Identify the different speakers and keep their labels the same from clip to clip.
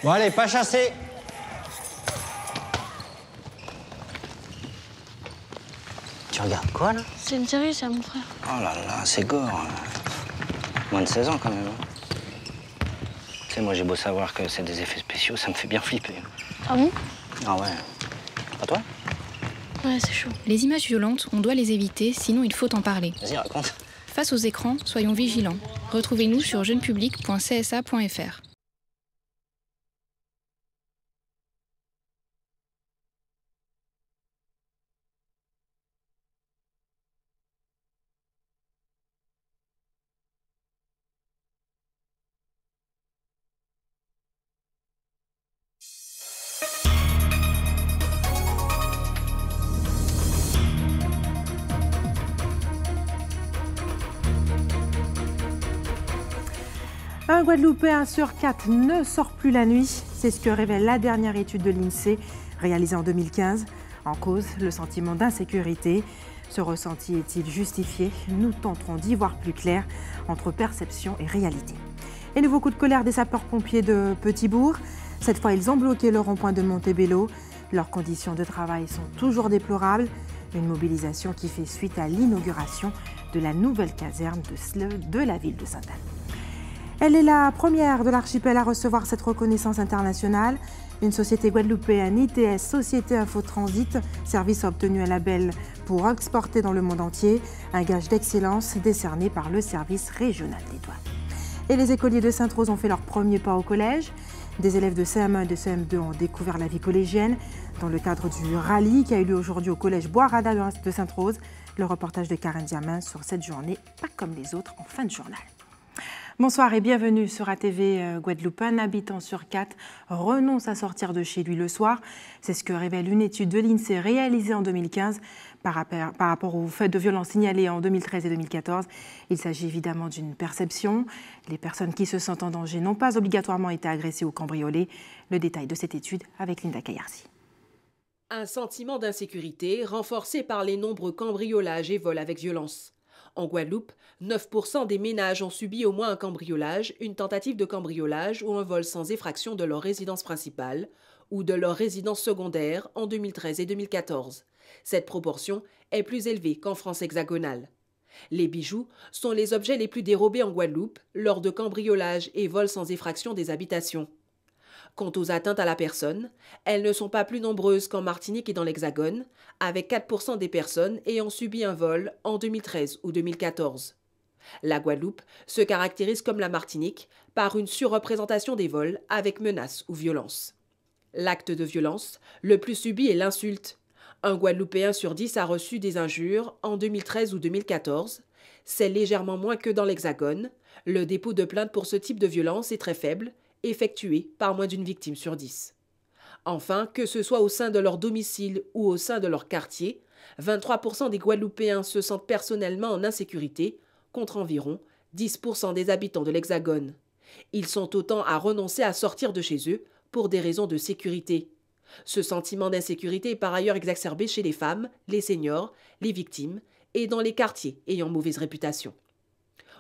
Speaker 1: Bon, allez, pas chasser. Tu regardes quoi, là?
Speaker 2: C'est une série, ça, mon frère.
Speaker 1: Oh là là, c'est gore. Moins de 16 ans, quand même. Tu sais, moi, j'ai beau savoir que c'est des effets spéciaux, ça me fait bien flipper.
Speaker 2: Ah bon?
Speaker 1: Ah ouais. Pas toi?
Speaker 2: Ouais, c'est chaud.
Speaker 3: Les images violentes, on doit les éviter, sinon il faut en parler.
Speaker 1: Vas-y, raconte.
Speaker 3: Face aux écrans, soyons vigilants. Retrouvez-nous sur jeunepublic.csa.fr.
Speaker 4: Un Guadeloupéen sur 4 ne sort plus la nuit. C'est ce que révèle la dernière étude de l'INSEE réalisée en 2015. En cause, le sentiment d'insécurité. Ce ressenti est-il justifié? Nous tenterons d'y voir plus clair entre perception et réalité. Et nouveau coup de colère des sapeurs-pompiers de Petit-Bourg. Cette fois, ils ont bloqué le rond-point de Montebello. Leurs conditions de travail sont toujours déplorables. Une mobilisation qui fait suite à l'inauguration de la nouvelle caserne de la ville de Sainte-Anne. Elle est la première de l'archipel à recevoir cette reconnaissance internationale. Une société guadeloupéenne, ITS, Société Info Transit, service a obtenu un label pour exporter dans le monde entier, un gage d'excellence décerné par le service régional des douanes. Et les écoliers de Sainte-Rose ont fait leur premier pas au collège. Des élèves de CM1 et de CM2 ont découvert la vie collégienne dans le cadre du rallye qui a eu lieu aujourd'hui au collège Bois-Rada de Sainte-Rose. Le reportage de Karen Diamin sur cette journée, pas comme les autres, en fin de journal. Bonsoir et bienvenue sur ATV Guadeloupe. Un habitant sur 4 renonce à sortir de chez lui le soir. C'est ce que révèle une étude de l'INSEE réalisée en 2015 par rapport aux faits de violence signalés en 2013 et 2014. Il s'agit évidemment d'une perception. Les personnes qui se sentent en danger n'ont pas obligatoirement été agressées ou cambriolées. Le détail de cette étude avec Linda Kayarsi.
Speaker 5: Un sentiment d'insécurité renforcé par les nombreux cambriolages et vols avec violence. En Guadeloupe, 9% des ménages ont subi au moins un cambriolage, une tentative de cambriolage ou un vol sans effraction de leur résidence principale ou de leur résidence secondaire en 2013 et 2014. Cette proportion est plus élevée qu'en France hexagonale. Les bijoux sont les objets les plus dérobés en Guadeloupe lors de cambriolages et vols sans effraction des habitations. Quant aux atteintes à la personne, elles ne sont pas plus nombreuses qu'en Martinique et dans l'Hexagone, avec 4% des personnes ayant subi un vol en 2013 ou 2014. La Guadeloupe se caractérise comme la Martinique par une surreprésentation des vols avec menaces ou violences. L'acte de violence le plus subi est l'insulte. Un Guadeloupéen sur 10 a reçu des injures en 2013 ou 2014. C'est légèrement moins que dans l'Hexagone. Le dépôt de plainte pour ce type de violence est très faible, effectués par moins d'une victime sur 10. Enfin, que ce soit au sein de leur domicile ou au sein de leur quartier, 23% des Guadeloupéens se sentent personnellement en insécurité, contre environ 10% des habitants de l'Hexagone. Ils sont autant à renoncer à sortir de chez eux pour des raisons de sécurité. Ce sentiment d'insécurité est par ailleurs exacerbé chez les femmes, les seniors, les victimes et dans les quartiers ayant mauvaise réputation.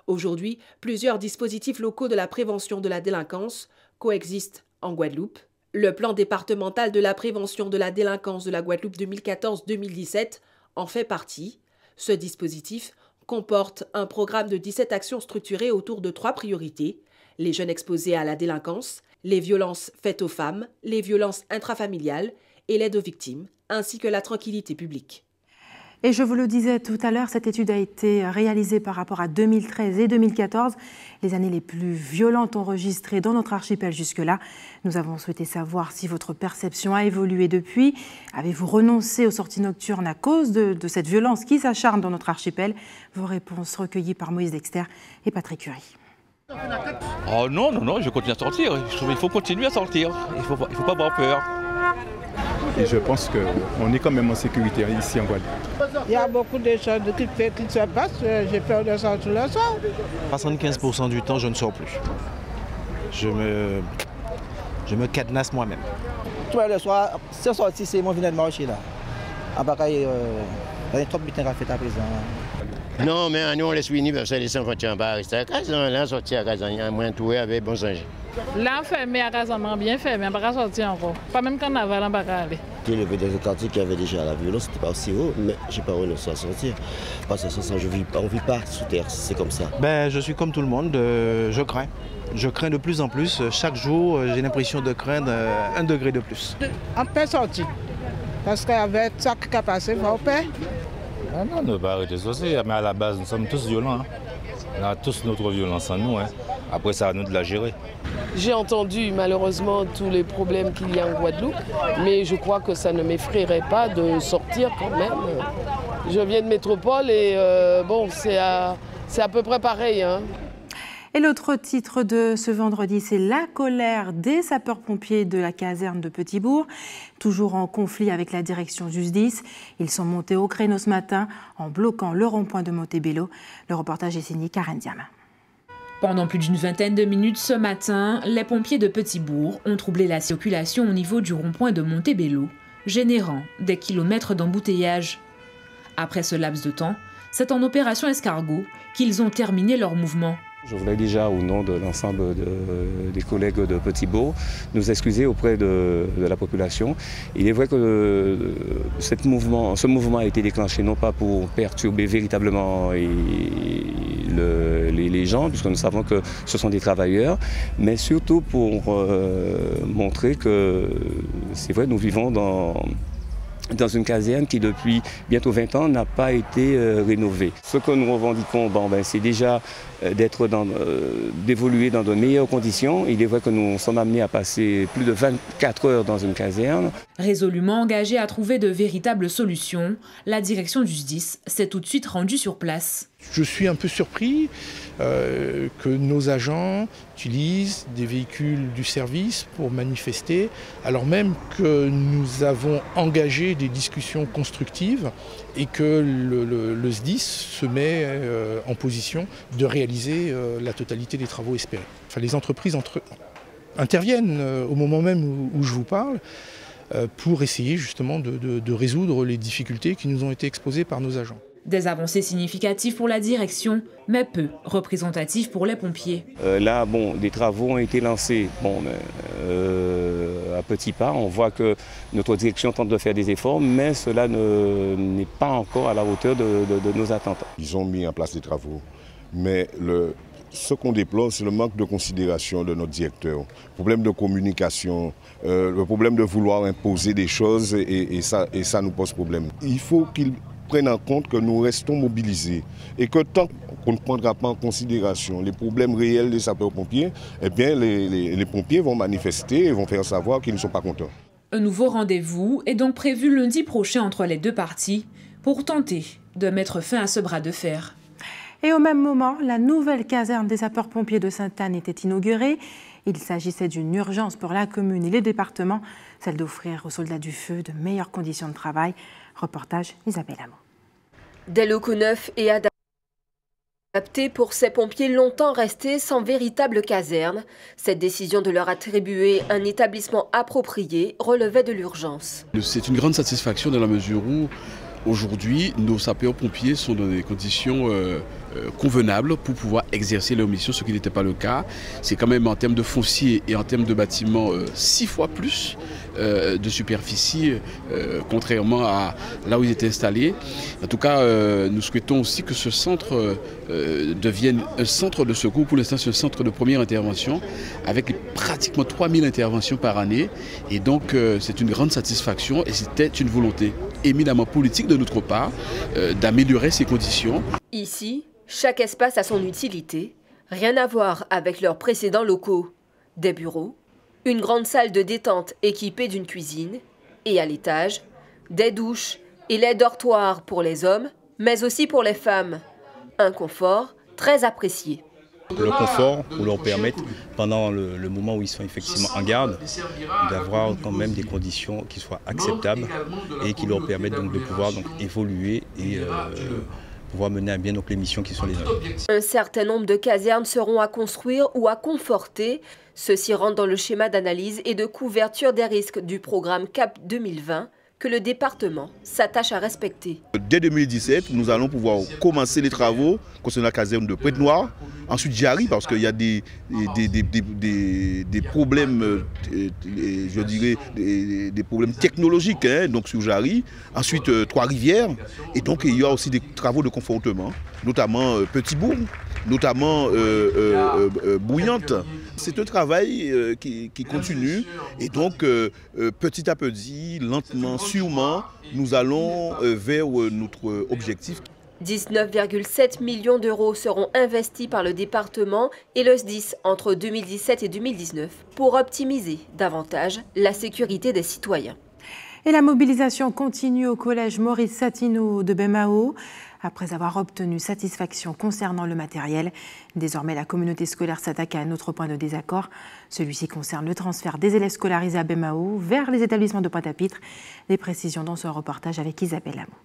Speaker 5: Aujourd'hui, plusieurs dispositifs locaux de la prévention de la délinquance coexistent en Guadeloupe. Le plan départemental de la prévention de la délinquance de la Guadeloupe 2014-2017 en fait partie. Ce dispositif comporte un programme de 17 actions structurées autour de 3 priorités: les jeunes exposés à la délinquance, les violences faites aux femmes, les violences intrafamiliales et l'aide aux victimes, ainsi que la tranquillité publique.
Speaker 4: Et je vous le disais tout à l'heure, cette étude a été réalisée par rapport à 2013 et 2014, les années les plus violentes enregistrées dans notre archipel jusque-là. Nous avons souhaité savoir si votre perception a évolué depuis. Avez-vous renoncé aux sorties nocturnes à cause de cette violence qui s'acharne dans notre archipel? Vos réponses recueillies par Moïse Dexter et Patrick Curie.
Speaker 6: Oh non, je continue à sortir. Je trouve qu'il faut continuer à sortir. Il faut pas avoir peur.
Speaker 7: Et je pense qu'on est quand même en sécurité ici en Guadeloupe.
Speaker 8: Il y a beaucoup de choses qui se passent. J'ai peur de sortir le soir.
Speaker 9: 75% du temps, je ne sors plus. Je me cadenasse moi-même.
Speaker 8: Tout le soir, ce sorti, c'est mon vinaigre de marché là. En bagaille, il y a trop de butin à faire à présent.
Speaker 10: Non, mais nous, on laisse venir parce que les enfants ne vont pas rester à la casa. Là, sortir à la casa, il y a moins de tout avec bon singe. Là, fermé à Casamance, bien fermé, on ne va pas sortir encore. Pas même carnaval, on ne va pas aller.
Speaker 11: Il y avait des quartiers qui avaient déjà la violence, c'était pas aussi haut, mais j'ai pas renoncé à sortir. Parce que ça, on ne vit pas sous terre, c'est comme ça.
Speaker 9: Ben, je suis comme tout le monde, je crains. Je crains de plus en plus. Chaque jour, j'ai l'impression de craindre 1 degré de plus.
Speaker 12: On peut sortir. Parce qu'avec ça qui a passé, on peut.
Speaker 13: Non, on ne va pas arrêter de sortir, mais à la base, nous sommes tous violents. Hein. On a tous notre violence en nous. Hein. Après, c'est à nous de la gérer.
Speaker 14: J'ai entendu malheureusement tous les problèmes qu'il y a en Guadeloupe, mais je crois que ça ne m'effraierait pas de sortir quand même. Je viens de métropole et bon, c'est à peu près pareil. Hein.
Speaker 4: Et l'autre titre de ce vendredi, c'est la colère des sapeurs-pompiers de la caserne de Petit-Bourg. Toujours en conflit avec la direction du SDIS, ils sont montés au créneau ce matin en bloquant le rond-point de Montebello. Le reportage est signé Karen Diama.
Speaker 15: Pendant plus d'une vingtaine de minutes ce matin, les pompiers de Petit-Bourg ont troublé la circulation au niveau du rond-point de Montebello, générant des kilomètres d'embouteillage. Après ce laps de temps, c'est en opération escargot qu'ils ont terminé leur mouvement.
Speaker 16: Je voulais déjà, au nom de l'ensemble des collègues de Petit-Bourg, nous excuser auprès de la population. Il est vrai que ce mouvement a été déclenché non pas pour perturber véritablement les gens, puisque nous savons que ce sont des travailleurs, mais surtout pour montrer que c'est vrai, nous vivons dans une caserne qui, depuis bientôt 20 ans, n'a pas été rénovée. Ce que nous revendiquons, c'est déjà d'évoluer dans de meilleures conditions. Il est vrai que nous sommes amenés à passer plus de 24 heures dans une caserne.
Speaker 15: Résolument engagée à trouver de véritables solutions, la direction du SDIS s'est tout de suite rendue sur place.
Speaker 17: Je suis un peu surpris que nos agents utilisent des véhicules du service pour manifester, alors même que nous avons engagé des discussions constructives et que le SDIS se met en position de réaliser la totalité des travaux espérés. Enfin, les entreprises interviennent au moment même où je vous parle pour essayer justement de résoudre les difficultés qui nous ont été exposées par nos agents.
Speaker 15: Des avancées significatives pour la direction, mais peu représentatives pour les pompiers.
Speaker 16: Là, des travaux ont été lancés à petits pas. On voit que notre direction tente de faire des efforts, mais cela n'est pas encore à la hauteur de nos attentes.
Speaker 18: Ils ont mis en place des travaux, mais ce qu'on déplore, c'est le manque de considération de notre directeur. Le problème de communication, le problème de vouloir imposer des choses, et ça nous pose problème. Il faut qu'il prennent en compte que nous restons mobilisés et que tant qu'on ne prendra pas en considération les problèmes réels des sapeurs-pompiers, eh bien les pompiers vont manifester et vont faire savoir qu'ils ne sont pas contents.
Speaker 15: Un nouveau rendez-vous est donc prévu lundi prochain entre les deux parties pour tenter de mettre fin à ce bras de fer.
Speaker 4: Et au même moment, la nouvelle caserne des sapeurs-pompiers de Sainte-Anne était inaugurée. Il s'agissait d'une urgence pour la commune et les départements, celle d'offrir aux soldats du feu de meilleures conditions de travail. Reportage Isabelle Amand.
Speaker 19: Des locaux neufs et adaptés pour ces pompiers longtemps restés sans véritable caserne, cette décision de leur attribuer un établissement approprié relevait de l'urgence.
Speaker 20: C'est une grande satisfaction dans la mesure où aujourd'hui nos sapeurs-pompiers sont dans des conditions convenables pour pouvoir exercer leur mission, ce qui n'était pas le cas. C'est quand même en termes de foncier et en termes de bâtiments 6 fois plus de superficie, contrairement à là où ils étaient installés. En tout cas, nous souhaitons aussi que ce centre devienne un centre de secours. Pour l'instant, c'est un centre de première intervention avec pratiquement 3000 interventions par année. Et donc, c'est une grande satisfaction et c'était une volonté éminemment politique de notre part d'améliorer ces conditions.
Speaker 19: Ici, chaque espace a son utilité. Rien à voir avec leurs précédents locaux. Des bureaux, une grande salle de détente équipée d'une cuisine et à l'étage, des douches et les dortoirs pour les hommes, mais aussi pour les femmes. Un confort très apprécié.
Speaker 21: Le confort pour leur permettre, pendant le moment où ils sont effectivement en garde, d'avoir quand même des conditions qui soient acceptables et qui leur permettent donc de pouvoir évoluer et pouvoir mener à bien les missions qui sont les nôtres.
Speaker 19: Un certain nombre de casernes seront à construire ou à conforter. Ceci rentre dans le schéma d'analyse et de couverture des risques du programme CAP 2020 que le département s'attache à respecter.
Speaker 22: Dès 2017, nous allons pouvoir commencer les travaux concernant la caserne de Pointe-Noire
Speaker 2: Ensuite, Jarry, parce qu'il y a des problèmes, je dirais, des problèmes technologiques, hein, donc sur Jarry. Ensuite, Trois-Rivières. Et donc, il y a aussi des travaux de confortement, notamment Petit-Bourg, notamment Bouillante. C'est un travail qui continue. Et donc, petit à petit, lentement, sûrement, nous allons vers notre objectif.
Speaker 19: 19,7 millions d'euros seront investis par le département et le SDIS entre 2017 et 2019 pour optimiser davantage la sécurité des citoyens.
Speaker 4: Et la mobilisation continue au collège Maurice Satineau de Bemao. Après avoir obtenu satisfaction concernant le matériel, désormais la communauté scolaire s'attaque à un autre point de désaccord. Celui-ci concerne le transfert des élèves scolarisés à Bemao vers les établissements de Pointe-à-Pitre. Les précisions dans ce reportage avec Isabelle Amo.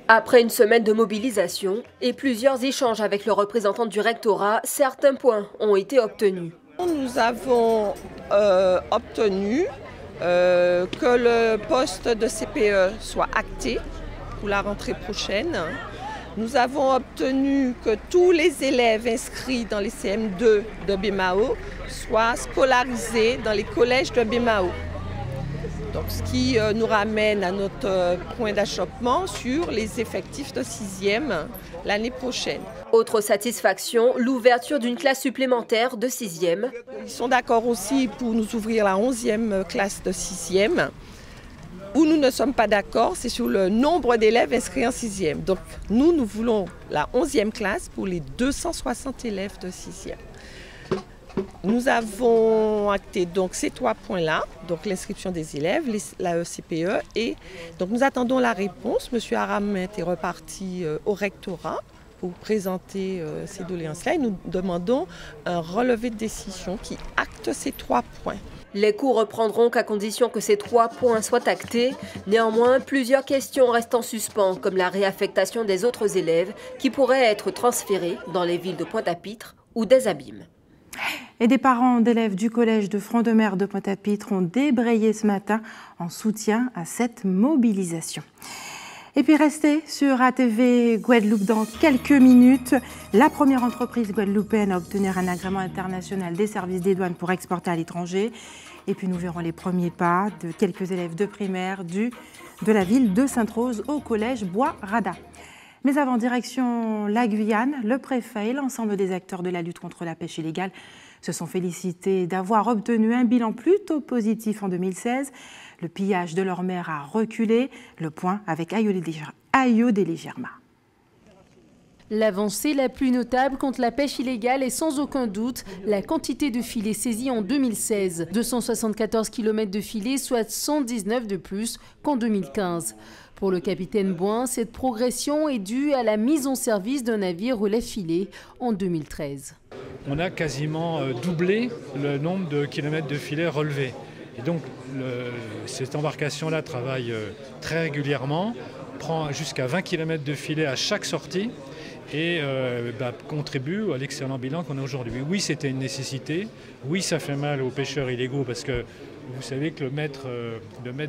Speaker 19: Après une semaine de mobilisation et plusieurs échanges avec le représentant du rectorat, certains points ont été obtenus.
Speaker 22: Nous avons obtenu que le poste de CPE soit acté pour la rentrée prochaine. Nous avons obtenu que tous les élèves inscrits dans les CM2 de Bemao soient scolarisés dans les collèges de Bemao. Donc, ce qui nous ramène à notre point d'achoppement sur les effectifs de 6e l'année prochaine.
Speaker 19: Autre satisfaction, l'ouverture d'une classe supplémentaire de 6e.
Speaker 22: Ils sont d'accord aussi pour nous ouvrir la 11e classe de 6e. Où nous ne sommes pas d'accord, c'est sur le nombre d'élèves inscrits en 6e. Donc, nous voulons la 11e classe pour les 260 élèves de 6e. Nous avons acté donc ces 3 points-là, donc l'inscription des élèves, la CPE, et donc nous attendons la réponse. Monsieur Aram est reparti au rectorat pour présenter ces doléances-là et nous demandons un relevé de décision qui acte ces 3 points.
Speaker 19: Les cours reprendront qu'à condition que ces 3 points soient actés. Néanmoins, plusieurs questions restent en suspens, comme la réaffectation des autres élèves qui pourraient être transférés dans les villes de Pointe-à-Pitre ou des Abîmes.
Speaker 4: Et des parents d'élèves du collège de Front-de-Mer de Pointe-à-Pitre ont débrayé ce matin en soutien à cette mobilisation. Et puis restez sur ATV Guadeloupe dans quelques minutes. La première entreprise guadeloupéenne à obtenir un agrément international des services des douanes pour exporter à l'étranger. Et puis nous verrons les premiers pas de quelques élèves de primaire de la ville de Sainte-Rose au collège Bois-Rada. Mais avant, direction la Guyane, le préfet et l'ensemble des acteurs de la lutte contre la pêche illégale se sont félicités d'avoir obtenu un bilan plutôt positif en 2016. Le pillage de leur mer a reculé. Le point avec Ayodele Germa.
Speaker 23: L'avancée la plus notable contre la pêche illégale est sans aucun doute la quantité de filets saisis en 2016. 274 km de filets, soit 119 de plus qu'en 2015. Pour le capitaine Boin, cette progression est due à la mise en service d'un navire relève-filet en 2013.
Speaker 24: On a quasiment doublé le nombre de kilomètres de filets relevés. Et donc cette embarcation-là travaille très régulièrement, prend jusqu'à 20 km de filets à chaque sortie et contribue à l'excellent bilan qu'on a aujourd'hui. Oui, c'était une nécessité. Oui, ça fait mal aux pêcheurs illégaux parce que vous savez que le mètre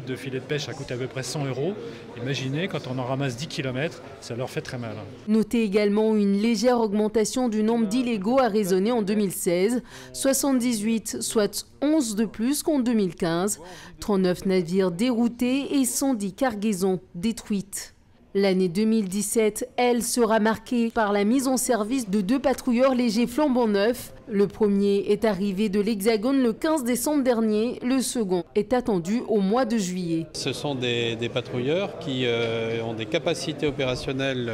Speaker 24: de filet de pêche, ça coûte à peu près 100 €. Imaginez, quand on en ramasse 10 km, ça leur fait très mal.
Speaker 23: Notez également une légère augmentation du nombre d'illégaux à raisonner en 2016. 78, soit 11 de plus qu'en 2015. 39 navires déroutés et 110 cargaisons détruites. L'année 2017, elle, sera marquée par la mise en service de 2 patrouilleurs légers flambant neufs. Le premier est arrivé de l'Hexagone le 15 décembre dernier. Le second est attendu au mois de juillet.
Speaker 25: Ce sont des patrouilleurs qui ont des capacités opérationnelles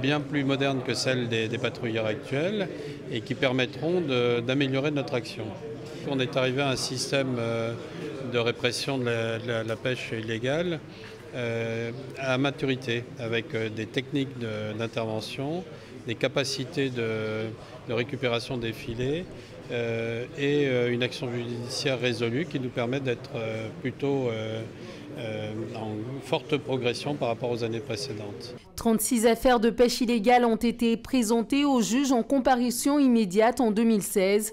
Speaker 25: bien plus modernes que celles des patrouilleurs actuels et qui permettront d'améliorer notre action. On est arrivé à un système de répression de la pêche illégale à maturité, avec des techniques d'intervention, des capacités de récupération des filets et une action judiciaire résolue qui nous permet d'être plutôt en forte progression par rapport aux années précédentes.
Speaker 23: 36 affaires de pêche illégale ont été présentées au juge en comparution immédiate en 2016.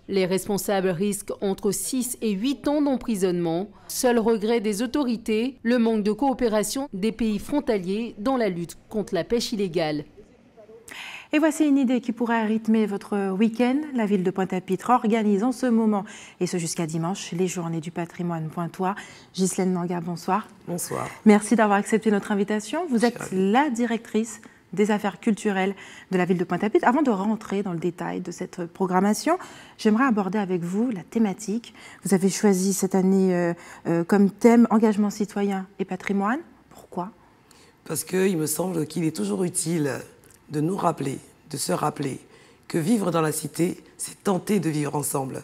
Speaker 23: Les responsables risquent entre 6 et 8 ans d'emprisonnement. Seul regret des autorités, le manque de coopération des pays frontaliers dans la lutte contre la pêche illégale.
Speaker 4: Et voici une idée qui pourrait rythmer votre week-end. La ville de Pointe-à-Pitre organise en ce moment, et ce jusqu'à dimanche, les journées du patrimoine pointois. Ghislaine Nanga, bonsoir.
Speaker 1: Bonsoir.
Speaker 4: Merci d'avoir accepté notre invitation. Vous êtes la directrice des affaires culturelles de la ville de Pointe-à-Pitre. Avant de rentrer dans le détail de cette programmation, j'aimerais aborder avec vous la thématique. Vous avez choisi cette année comme thème engagement citoyen et patrimoine. Pourquoi ?
Speaker 1: Parce qu'il me semble qu'il est toujours utile de nous rappeler, de se rappeler que vivre dans la cité, c'est tenter de vivre ensemble.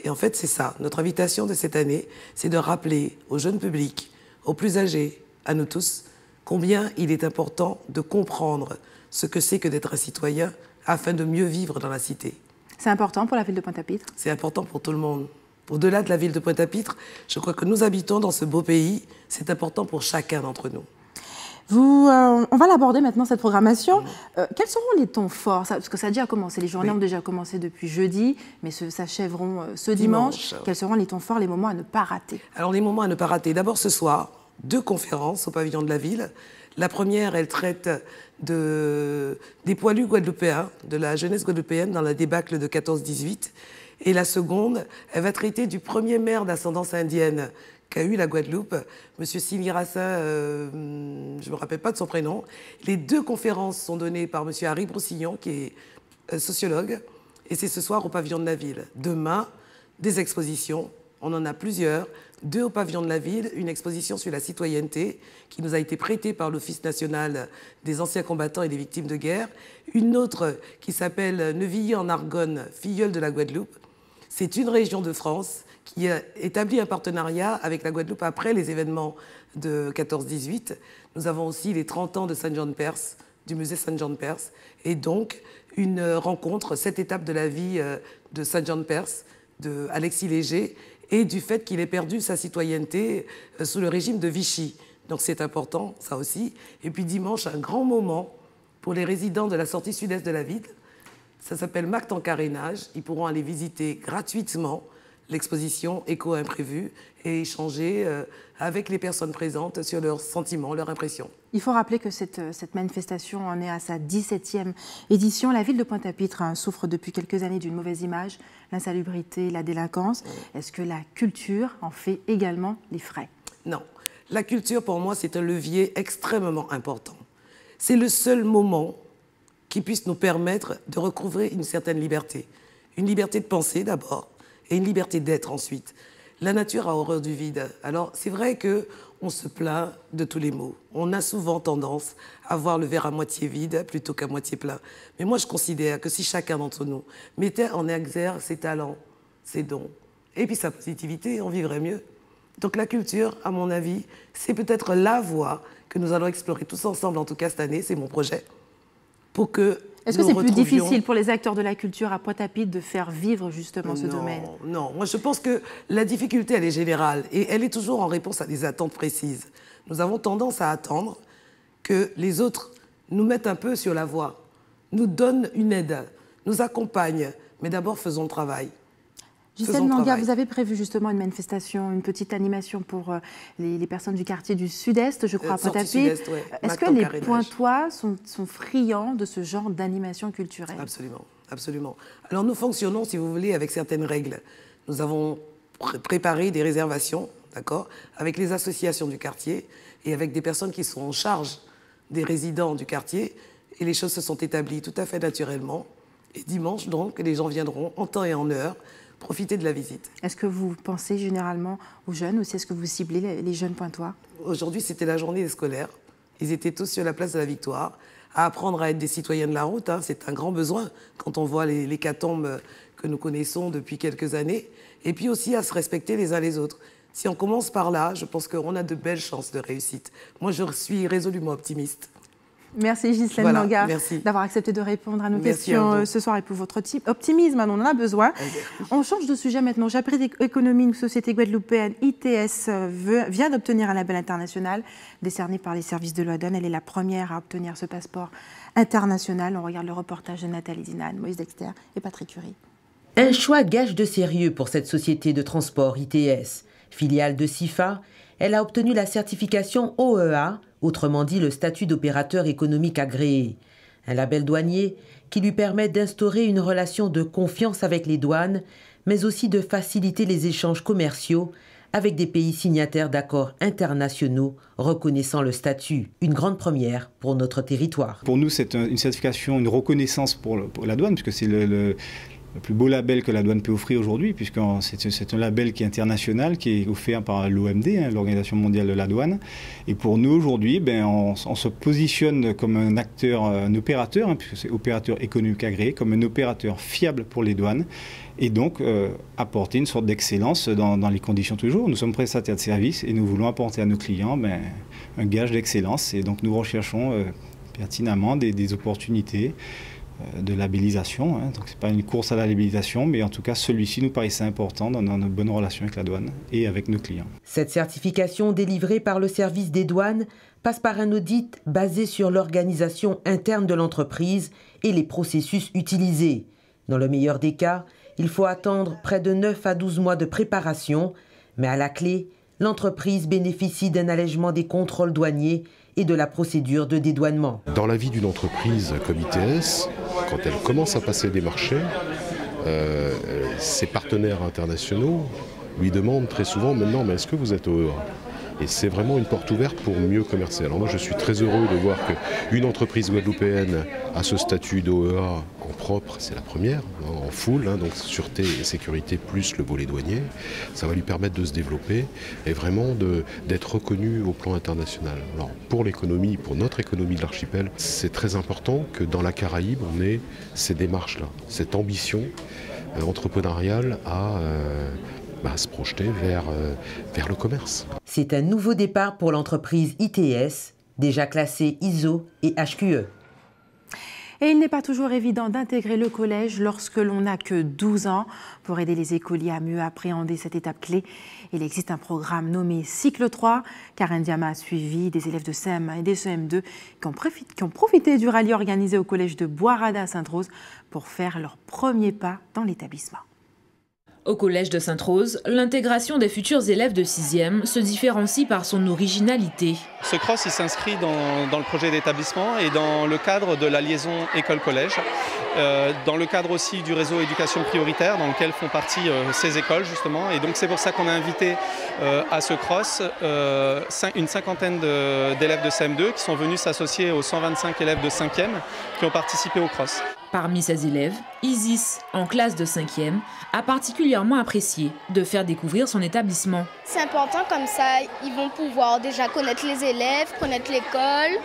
Speaker 1: Et en fait, c'est ça. Notre invitation de cette année, c'est de rappeler au jeune public, aux plus âgés, à nous tous, combien il est important de comprendre ce que c'est que d'être un citoyen afin de mieux vivre dans la cité.
Speaker 4: C'est important pour la ville de Pointe-à-Pitre ?
Speaker 1: C'est important pour tout le monde. Au-delà de la ville de Pointe-à-Pitre, je crois que nous habitons dans ce beau pays. C'est important pour chacun d'entre nous.
Speaker 4: On va l'aborder maintenant, cette programmation. Quels seront les temps forts? Parce que ça a déjà commencé, les journées ont déjà commencé depuis jeudi, mais s'achèveront ce dimanche. Quels seront les temps forts, les moments à ne pas rater?
Speaker 1: Alors les moments à ne pas rater, d'abord ce soir, 2 conférences au pavillon de la ville. La première, elle traite des poilus guadeloupéens, de la jeunesse guadeloupéenne dans la débâcle de 14-18. Et la seconde, elle va traiter du premier maire d'ascendance indienne qu'a eu la Guadeloupe, M. Sylvie Rassin, je ne me rappelle pas de son prénom. Les 2 conférences sont données par M. Harry Broussillon, qui est sociologue, et c'est ce soir au pavillon de la ville. Demain, des expositions, on en a plusieurs. 2 au pavillon de la ville, une exposition sur la citoyenneté, qui nous a été prêtée par l'Office national des anciens combattants et des victimes de guerre. Une autre qui s'appelle Nevilly en Argonne, filleule de la Guadeloupe. C'est une région de France qui a établi un partenariat avec la Guadeloupe après les événements de 14-18. Nous avons aussi les 30 ans de Saint-Jean-de-Perse, du musée Saint-Jean-de-Perse, et donc une rencontre, cette étape de la vie de Saint-Jean-de-Perse, de Alexis Léger, et du fait qu'il ait perdu sa citoyenneté sous le régime de Vichy. Donc c'est important, ça aussi. Et puis dimanche, un grand moment pour les résidents de la sortie sud-est de la ville. Ça s'appelle Macte en carénage. Ils pourront aller visiter gratuitement l'exposition Écho imprévu et échanger avec les personnes présentes sur leurs sentiments, leurs impressions.
Speaker 4: Il faut rappeler que cette manifestation en est à sa 17e édition. La ville de Pointe-à-Pitre souffre depuis quelques années d'une mauvaise image, l'insalubrité, la délinquance. Est-ce que la culture en fait également les frais?
Speaker 1: Non. La culture, pour moi, c'est un levier extrêmement important. C'est le seul moment qui puisse nous permettre de recouvrer une certaine liberté. Une liberté de penser d'abord, et une liberté d'être ensuite. La nature a horreur du vide. Alors c'est vrai qu'on se plaint de tous les maux. On a souvent tendance à voir le verre à moitié vide plutôt qu'à moitié plein. Mais moi je considère que si chacun d'entre nous mettait en exergue ses talents, ses dons, et puis sa positivité, on vivrait mieux. Donc la culture, à mon avis, c'est peut-être la voie que nous allons explorer tous ensemble, en tout cas cette année, c'est mon projet, pour que
Speaker 4: est-ce que c'est plus difficile pour les acteurs de la culture à Pointe-à-Pitre de faire vivre justement ce domaine?
Speaker 1: Non, moi je pense que la difficulté, elle est générale et elle est toujours en réponse à des attentes précises. Nous avons tendance à attendre que les autres nous mettent un peu sur la voie, nous donnent une aide, nous accompagnent, mais d'abord faisons le travail.
Speaker 4: Ghislaine Nanga, vous avez prévu justement une manifestation, une petite animation pour les personnes du quartier du Sud-Est, je crois, à Pointe-à-Pitre. Ouais. Est-ce que les Pointois sont friands de ce genre d'animation culturelle?
Speaker 1: Absolument, absolument. Alors nous fonctionnons, si vous voulez, avec certaines règles. Nous avons préparé des réservations, d'accord, avec les associations du quartier et avec des personnes qui sont en charge des résidents du quartier. Et les choses se sont établies tout à fait naturellement. Et dimanche, donc, les gens viendront en temps et en heure profiter de la visite.
Speaker 4: Est-ce que vous pensez généralement aux jeunes ou est-ce que vous ciblez les jeunes Pointois?
Speaker 1: Aujourd'hui, c'était la journée des scolaires. Ils étaient tous sur la place de la Victoire à apprendre à être des citoyens de la route. C'est un grand besoin quand on voit l'hécatombe que nous connaissons depuis quelques années. Et puis aussi à se respecter les uns les autres. Si on commence par là, je pense qu'on a de belles chances de réussite. Moi, je suis résolument optimiste.
Speaker 4: Merci Ghislaine Nanga d'avoir accepté de répondre à nos questions ce soir et pour votre optimisme, on en a besoin. On change de sujet maintenant. J'apprends d'économie, une société guadeloupéenne, ITS, vient d'obtenir un label international décerné par les services de l'OADON. Elle est la première à obtenir ce passeport international. On regarde le reportage de Nathalie Dinan, Moïse Dexter et Patrick Curie.
Speaker 3: Un choix gage de sérieux pour cette société de transport ITS. Filiale de SIFA, elle a obtenu la certification OEA, autrement dit le statut d'opérateur économique agréé. Un label douanier qui lui permet d'instaurer une relation de confiance avec les douanes, mais aussi de faciliter les échanges commerciaux avec des pays signataires d'accords internationaux reconnaissant le statut. Une grande première pour notre territoire.
Speaker 5: Pour nous, c'est une certification, une reconnaissance pour la douane, puisque c'est le plus beau label que la douane peut offrir aujourd'hui, puisque c'est un label qui est international, qui est offert par l'OMD, l'Organisation mondiale de la douane. Et pour nous, aujourd'hui, on se positionne comme un acteur, un opérateur, puisque c'est opérateur économique agréé, comme un opérateur fiable pour les douanes, et donc apporter une sorte d'excellence dans les conditions toujours. Nous sommes prestataires de services et nous voulons apporter à nos clients un gage d'excellence. Et donc nous recherchons pertinemment des opportunités de labellisation. Donc ce n'est pas une course à la labellisation, mais en tout cas celui-ci nous paraissait important dans nos bonnes relations avec la douane et avec nos clients.
Speaker 3: Cette certification délivrée par le service des douanes passe par un audit basé sur l'organisation interne de l'entreprise et les processus utilisés. Dans le meilleur des cas, il faut attendre près de 9 à 12 mois de préparation, mais à la clé, l'entreprise bénéficie d'un allègement des contrôles douaniers et de la procédure de dédouanement.
Speaker 6: Dans la vie d'une entreprise comme ITS, quand elle commence à passer des marchés, ses partenaires internationaux lui demandent très souvent maintenant, mais est-ce que vous êtes OEA ? Et c'est vraiment une porte ouverte pour mieux commercer. Alors moi je suis très heureux de voir qu'une entreprise guadeloupéenne a ce statut d'OEA en propre, c'est la première, en full, donc sûreté et sécurité plus le volet douanier. Ça va lui permettre de se développer et vraiment d'être reconnu au plan international. Alors pour l'économie, pour notre économie de l'archipel, c'est très important que dans la Caraïbe on ait ces démarches-là, cette ambition entrepreneuriale à se projeter vers le commerce.
Speaker 3: C'est un nouveau départ pour l'entreprise ITS, déjà classée ISO et HQE.
Speaker 4: Et il n'est pas toujours évident d'intégrer le collège lorsque l'on n'a que 12 ans. Pour aider les écoliers à mieux appréhender cette étape clé, il existe un programme nommé Cycle 3. Karen Diama a suivi des élèves de CM1 et des CM2 qui ont profité du rallye organisé au collège de Boisrada à Sainte-Rose pour faire leur premier pas dans l'établissement.
Speaker 15: Au collège de Sainte-Rose, l'intégration des futurs élèves de 6e se différencie par son originalité.
Speaker 7: Ce cross s'inscrit dans le projet d'établissement et dans le cadre de la liaison école-collège, dans le cadre aussi du réseau éducation prioritaire dans lequel font partie ces écoles justement. Et donc c'est pour ça qu'on a invité à ce cross une cinquantaine d'élèves de CM2 qui sont venus s'associer aux 125 élèves de 5e qui ont participé au cross.
Speaker 15: Parmi ces élèves, Isis, en classe de 5e, a particulièrement apprécié de faire découvrir son établissement.
Speaker 8: C'est important, comme ça, ils vont pouvoir déjà connaître les élèves, connaître l'école.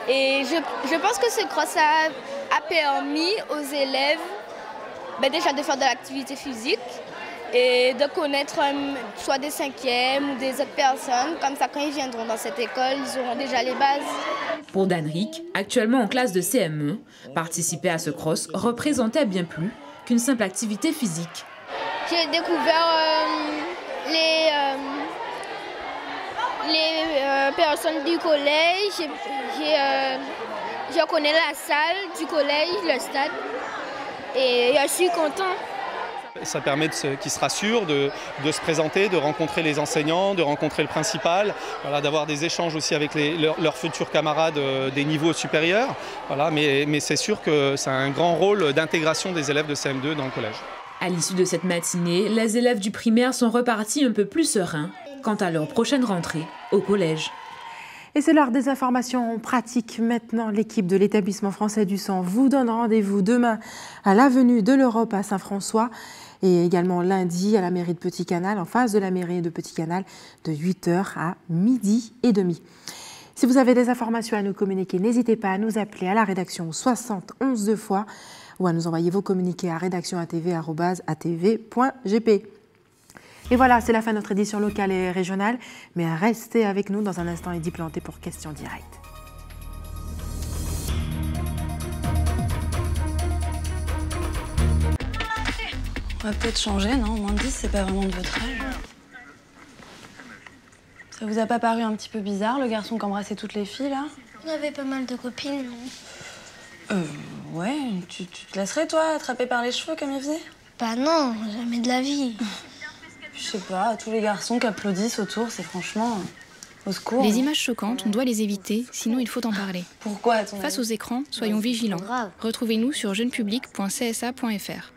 Speaker 8: Et je pense que ce cross a permis aux élèves déjà de faire de l'activité physique et de connaître soit des 5e ou des autres personnes. Comme ça, quand ils viendront dans cette école, ils auront déjà les bases.
Speaker 15: Pour Danric, actuellement en classe de CM1, participer à ce cross représentait bien plus qu'une simple activité physique.
Speaker 8: J'ai découvert les personnes du collège, je connais la salle du collège, le stade, et je suis content.
Speaker 7: Ça permet qu'ils se rassurent, de se présenter, de rencontrer les enseignants, de rencontrer le principal, d'avoir des échanges aussi avec leurs futurs camarades des niveaux supérieurs. Mais c'est sûr que c'est un grand rôle d'intégration des élèves de CM2 dans le collège.
Speaker 15: À l'issue de cette matinée, les élèves du primaire sont repartis un peu plus sereins quant à leur prochaine rentrée au collège.
Speaker 4: Et c'est l'heure des informations pratiques. Maintenant, l'équipe de l'établissement français du sang vous donne rendez-vous demain à l'avenue de l'Europe à Saint-François et également lundi à la mairie de Petit-Canal, en face de la mairie de Petit-Canal, de 8h à 12h30. Si vous avez des informations à nous communiquer, n'hésitez pas à nous appeler à la rédaction 60 11 2 fois ou à nous envoyer vos communiqués à rédaction@atv.gp. Et voilà, c'est la fin de notre édition locale et régionale. Mais restez avec nous dans un instant, Eddy Planté pour Questions Directes.
Speaker 10: On va peut-être changer, non? Moins de 10, c'est pas vraiment de votre âge. Ça vous a pas paru un petit peu bizarre, le garçon qui embrassait toutes les filles, là?
Speaker 26: Il y avait pas mal de copines, non?
Speaker 10: Ouais, tu te laisserais, toi, attraper par les cheveux comme il faisait?
Speaker 26: Bah non, jamais de la vie.
Speaker 10: Je sais pas, tous les garçons qui applaudissent autour, c'est franchement...
Speaker 9: Les images choquantes, on doit les éviter, sinon il faut en parler.
Speaker 26: Pourquoi
Speaker 9: Face aux écrans, soyons vigilants. Retrouvez-nous sur jeunepublic.csa.fr.